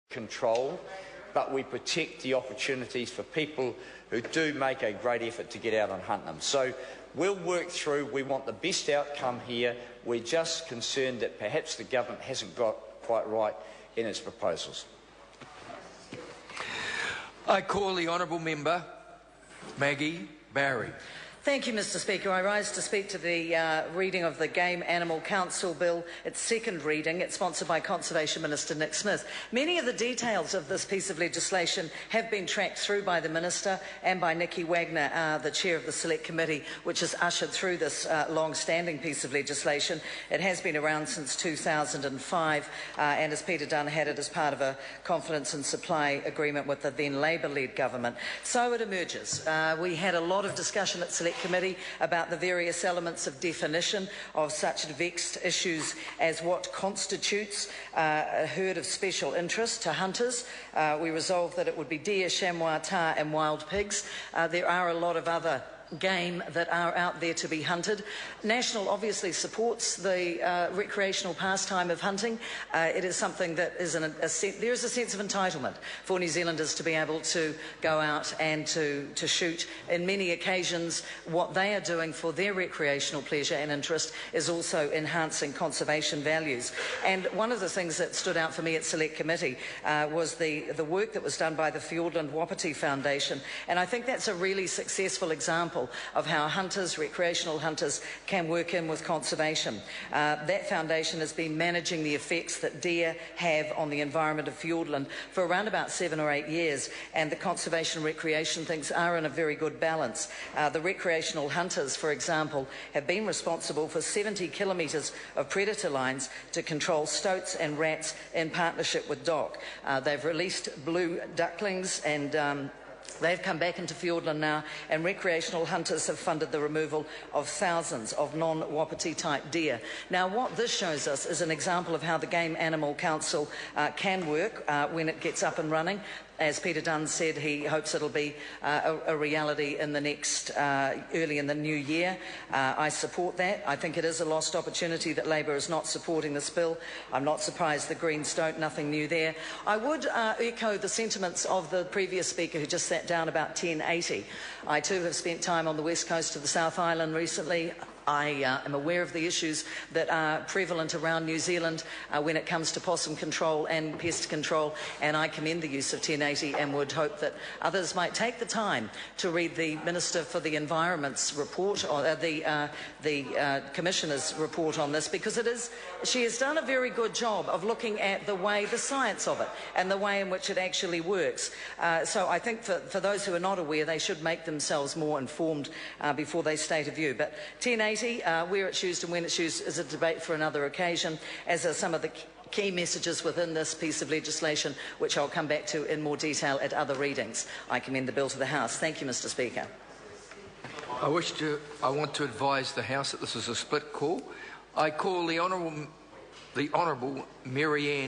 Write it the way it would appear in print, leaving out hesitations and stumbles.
control, but we protect the opportunities for people who do make a great effort to get out and hunt them. So we'll work through. We want the best outcome here. We're just concerned that perhaps the government hasn't got quite right in its proposals. I call the honourable member Maggie Barry. Thank you, Mr Speaker. I rise to speak to the reading of the Game Animal Council Bill. Its second reading. It's sponsored by Conservation Minister Nick Smith. Many of the details of this piece of legislation have been tracked through by the Minister and by Nikki Wagner, the Chair of the Select Committee, which has ushered through this long-standing piece of legislation. It has been around since 2005 and, as Peter Dunn had it, as part of a confidence and supply agreement with the then Labor-led government. So it emerges. We had a lot of discussion at Select Committee about the various elements of definition of such vexed issues as what constitutes a herd of special interest to hunters. We resolved that it would be deer, chamois, tahr and wild pigs. There are a lot of other game that are out there to be hunted. National obviously supports the recreational pastime of hunting. It is something that is there is a sense of entitlement for New Zealanders to be able to go out and to shoot. In many occasions, what they are doing for their recreational pleasure and interest is also enhancing conservation values. And one of the things that stood out for me at Select Committee was the work that was done by the Fiordland Wapiti Foundation, and I think that's a really successful example of how hunters, recreational hunters, can work in with conservation. That foundation has been managing the effects that deer have on the environment of Fiordland for around about 7 or 8 years, and the conservation recreation things are in a very good balance. The recreational hunters, for example, have been responsible for 70 kilometres of predator lines to control stoats and rats in partnership with DOC. They've released blue ducklings and they've come back into Fiordland now, and recreational hunters have funded the removal of thousands of non-Wapiti type deer. Now, what this shows us is an example of how the Game Animal Council can work when it gets up and running. As Peter Dunn said, he hopes it'll be a reality in the next, early in the new year. I support that. I think it is a lost opportunity that Labor is not supporting this bill. I'm not surprised the Greens don't, nothing new there. I would echo the sentiments of the previous speaker who just sat down about 1080. I too have spent time on the west coast of the South Island recently. I am aware of the issues that are prevalent around New Zealand when it comes to possum control and pest control, and I commend the use of 1080 and would hope that others might take the time to read the Minister for the Environment's report, or the Commissioner's report on this, because she has done a very good job of looking at the science of it and the way in which it actually works. So I think for those who are not aware, they should make themselves more informed before they state a view. But 1080, where it's used and when it's used is a debate for another occasion, as are some of the key messages within this piece of legislation, which I'll come back to in more detail at other readings. I commend the bill to the House. Thank you, Mr Speaker. I want to advise the House that this is a split call. I call the Honourable Mary Ann